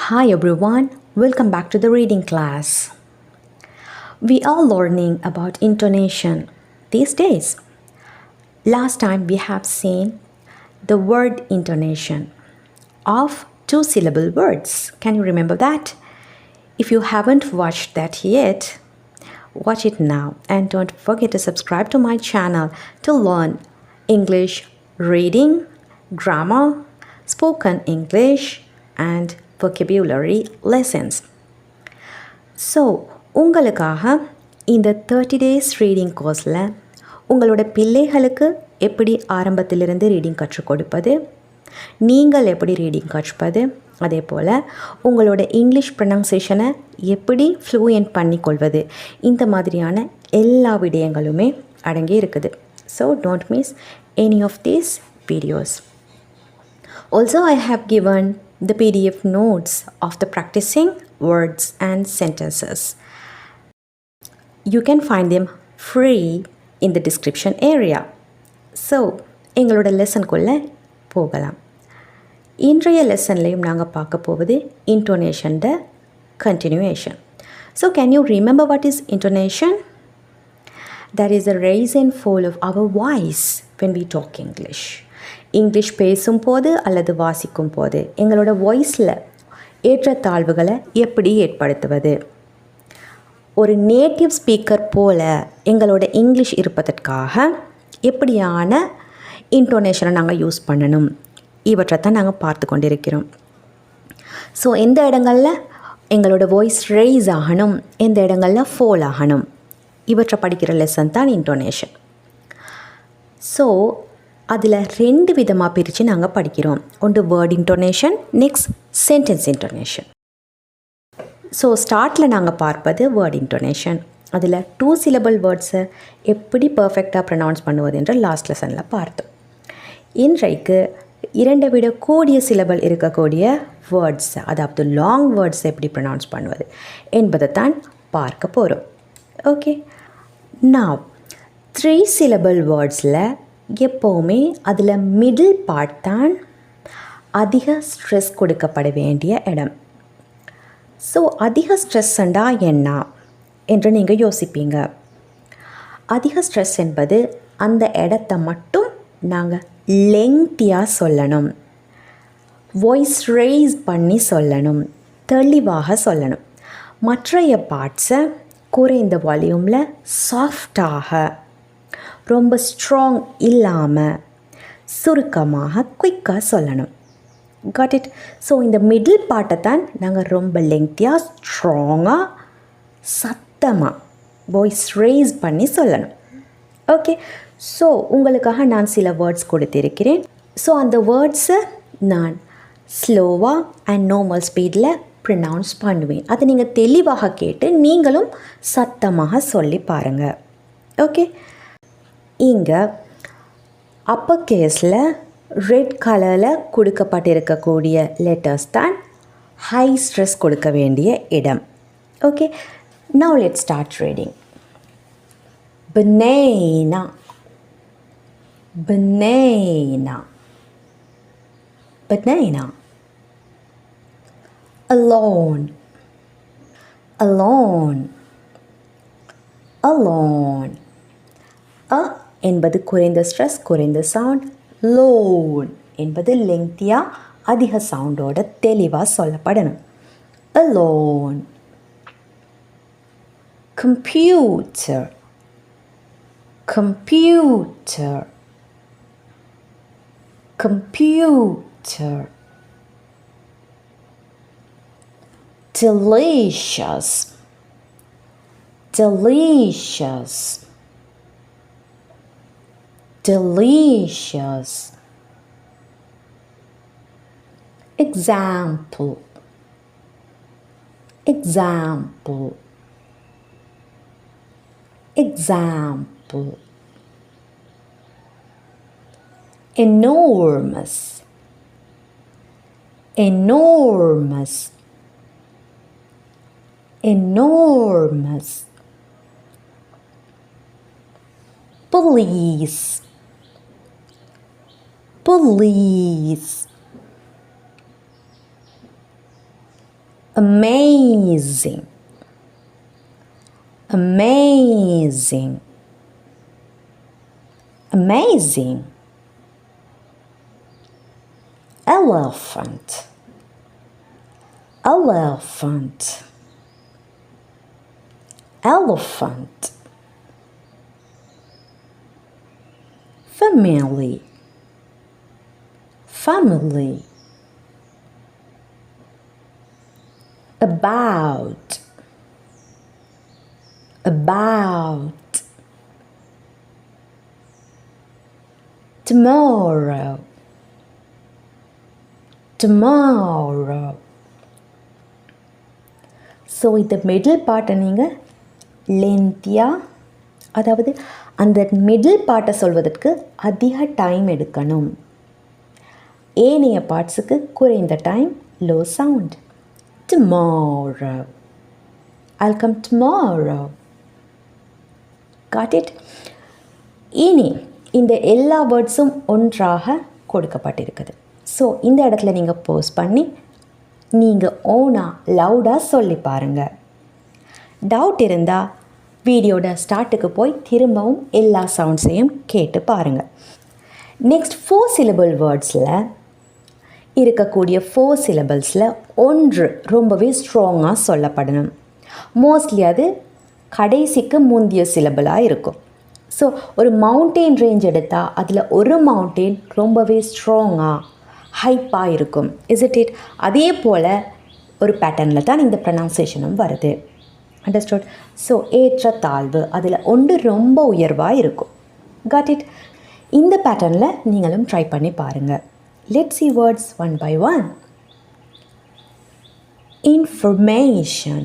Hi everyone, welcome back to the reading class. We are learning about intonation these days. Last time we have seen the word intonation of two-syllable words. Can you remember that? If you haven't watched that yet, watch it now and don't forget to subscribe to my channel to learn English reading, grammar, spoken English and vocabulary lessons. So உங்களுக்காக இந்த 30 days reading கோர்ஸில் உங்களோட பிள்ளைகளுக்கு எப்படி ஆரம்பத்திலிருந்து reading கற்றுக் கொடுப்பது, நீங்கள் எப்படி ரீடிங் கற்பது, அதே போல் உங்களோட இங்கிலீஷ் ப்ரொனன்சியேஷனை எப்படி ஃப்ளூயன்ட் பண்ணிக்கொள்வது, இந்த மாதிரியான எல்லா விடயங்களுமே அடங்கி இருக்குது. So don't miss any of these videos. Also, I have given the PDF notes of the practicing words and sentences. You can find them free in the description area. So, எங்களோட லெசனுக்குள்ளே போகலாம். இன்றைய லெசன்லையும் நாங்கள் பார்க்க போவது intonation the continuation. So, can you remember what is intonation? That is a rise and fall of our voice when we talk English. English பேசும்போது அல்லது வாசிக்கும் போது எங்களோட வாய்ஸில் ஏற்றத்தாழ்வுகளை எப்படி ஏற்படுத்துவது, ஒரு நேட்டிவ் ஸ்பீக்கர் போல் எங்களோட இங்கிலீஷ் இருப்பதற்காக எப்படியான இன்டோனேஷனை நாங்கள் யூஸ் பண்ணணும், இவற்றை தான் நாங்கள் பார்த்து கொண்டிருக்கிறோம். ஸோ எந்த இடங்களில் எங்களோட வாய்ஸ் ரைஸ் ஆகணும், எந்த இடங்களில் ஃபோல் ஆகணும், இவற்றை படிக்கிற லெசன் தான் இன்டோனேஷன். ஸோ அதில் 2 விதமாக பிரித்து நாங்கள் படிக்கிறோம். ஒன்று word intonation, next sentence intonation. So ஸ்டார்ட்டில் நாங்கள் பார்ப்பது வேர்ட் இன்டோனேஷன். அதில் 2 syllable வேர்ட்ஸை எப்படி பர்ஃபெக்டாக ப்ரொனவுன்ஸ் பண்ணுவது என்று லாஸ்ட் லெசனில் பார்த்தோம். இன்றைக்கு 2 விட கூடிய சிலபல் இருக்கக்கூடிய வேர்ட்ஸ், அதாவது லாங் வேர்ட்ஸ் எப்படி ப்ரொனவுன்ஸ் பண்ணுவது என்பதை தான் பார்க்க போகிறோம். ஓகே, நான் 3 syllable வேர்ட்ஸில் எப்போவுமே அதில் மிடில் பார்ட் தான் அதிக ஸ்ட்ரெஸ் கொடுக்கப்பட வேண்டிய இடம். ஸோ அதிக ஸ்ட்ரெஸ்ஸண்டா என்ன என்று நீங்கள் யோசிப்பீங்க. அதிக ஸ்ட்ரெஸ் என்பது அந்த இடத்த மட்டும் நாங்கள் லெங்க்தியாக சொல்லணும், வாய்ஸ் ரைஸ் பண்ணி சொல்லணும், தெளிவாக சொல்லணும். மற்றைய பார்ட்ஸை குறைந்த வால்யூமில் சாஃப்டாக, ரொம்ப ஸ்ட்ராங் இல்லாமல் சுருக்கமாக குயிக்காக சொல்லணும். Got it? ஸோ இந்த மிடில் பார்ட்டை தான் நாங்கள் ரொம்ப லெங்க்தியாக ஸ்ட்ராங்காக சத்தமாக வாய்ஸ் ரைஸ் பண்ணி சொல்லணும். ஓகே, ஸோ உங்களுக்காக நான் சில வேர்ட்ஸ் கொடுத்திருக்கிறேன். ஸோ அந்த வேர்ட்ஸை நான் ஸ்லோவாக அண்ட் நார்மல் ஸ்பீடில் ப்ரொனவுன்ஸ் பண்ணுவேன். அதை நீங்கள் தெளிவாக கேட்டு நீங்களும் சத்தமாக சொல்லி பாருங்கள். ஓகே, இங்கே அப்பர் கேஸில் ரெட் கலரில் கொடுக்கப்பட்டிருக்கக்கூடிய லெட்டர்ஸ் தான் ஹை ஸ்ட்ரெஸ் கொடுக்க வேண்டிய இடம். Okay, now let's start reading. Banana, banana, banana. Alone, alone, alone. என்பது குறைந்த ஸ்ட்ரெஸ், குறைந்த சவுண்ட். லோன் என்பது லெங்க்தியாக அதிக சவுண்டோட தெளிவாக சொல்லப்படணும். Alone. Computer, computer, computer. Delicious, delicious, delicious. Example, example, example. Enormous, enormous, enormous. Police, police, amazing, amazing, amazing. Elephant, elephant, elephant. Family, family. About, about. Tomorrow, tomorrow. So இந்த middle பார்ட்டை நீங்கள் லென்த்தியாக, அதாவது அந்த மிடில் பார்ட்டை சொல்வதற்கு அதிக டைம் எடுக்கணும். ஏனைய பார்ட்ஸுக்கு குறைந்த time, low sound. Tomorrow, I'll come tomorrow. Got it? இனி இந்த எல்லா வேர்ட்ஸும் ஒன்றாக கொடுக்கப்பட்டிருக்குது. ஸோ இந்த இடத்துல நீங்கள் போஸ் பண்ணி நீங்கள் ஓனாக லவுடாக சொல்லி பாருங்கள். டவுட் இருந்தால் வீடியோட ஸ்டார்ட்டுக்கு போய் திரும்பவும் எல்லா சவுண்ட்ஸையும் கேட்டு பாருங்கள். நெக்ஸ்ட் 4 syllable வேர்ட்ஸில் இருக்கக்கூடிய 4 syllablesல ஒன்று ரொம்பவே ஸ்ட்ராங்காக சொல்லப்படணும். மோஸ்ட்லி அது கடைசிக்கு முந்திய சிலபிளாக இருக்கும். ஸோ ஒரு மவுண்டெயின் ரேஞ்ச் எடுத்தால் அதில் ஒரு மவுண்டெயின் ரொம்பவே ஸ்ட்ராங்காக ஹைப்பாக இருக்கும். இட் அதே போல் ஒரு பேட்டர்னில் தான் இந்த ப்ரொனவுன்சியேஷனும் வருது. அண்டர்ஸ்டுட்? ஸோ ஏற்ற தாழ்வு, அதில் ஒன்று ரொம்ப உயர்வாக இருக்கும். Got it? இந்த பேட்டர்னில் நீங்களும் ட்ரை பண்ணி பாருங்கள். Let's see words one by one. Information,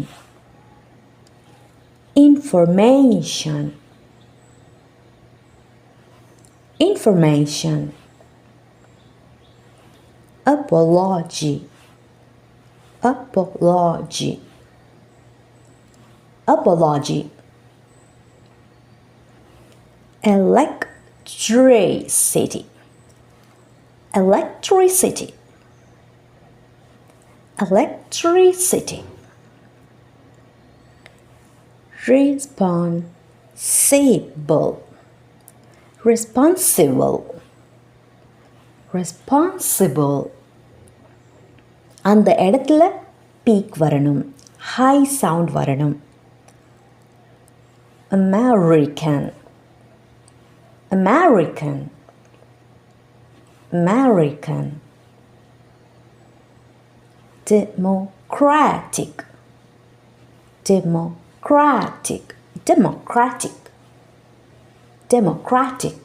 information, information. Apology, apology, apology. Electricity, electricity, electricity. Responsible, responsible, responsible. அந்த இடத்துல பீக் வரணும், ஹை சவுண்ட் வரணும். American, American, American. Democratic, democratic, democratic, democratic.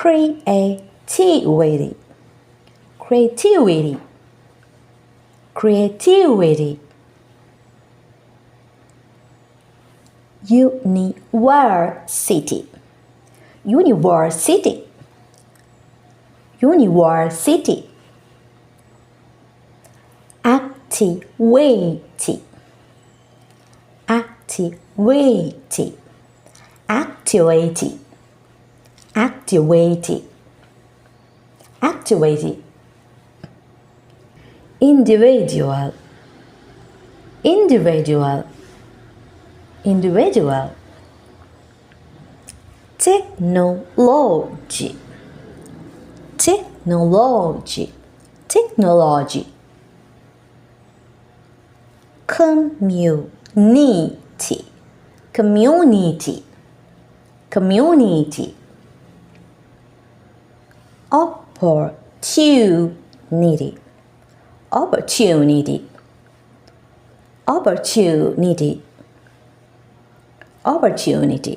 Creativity, creativity, creativity. University, university, university. Activity, activity, activity, activity, activity. Individual, individual, individual. Technology, technology, technology. Community, community, community. Opportunity, opportunity, opportunity, opportunity.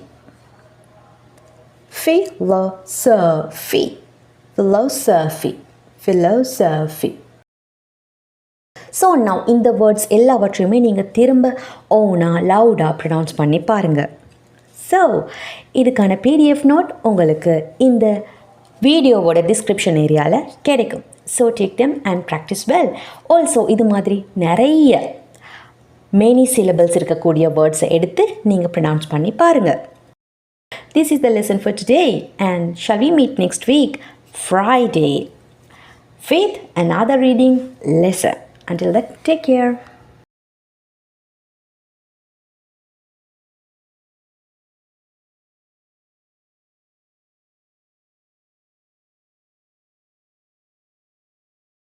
Philosophy, philosophy, philosophy. So now இந்த words எல்லாவற்றையுமே நீங்கள் திரும்ப ஓனாக லவுடாக pronounce பண்ணி பாருங்கள். So இதுக்கான PDF note உங்களுக்கு இந்த வீடியோவோட டிஸ்கிரிப்ஷன் ஏரியாவில் கிடைக்கும். So take them and practice well. Also இது மாதிரி நிறைய மெனி சிலபிள்ஸ் இருக்கக்கூடிய வேர்ட்ஸை எடுத்து நீங்கள் ப்ரொனவுன்ஸ் பண்ணி பாருங்கள். This is the lesson for today, and shall we meet next week, Friday, with another reading lesson. Until then, take care.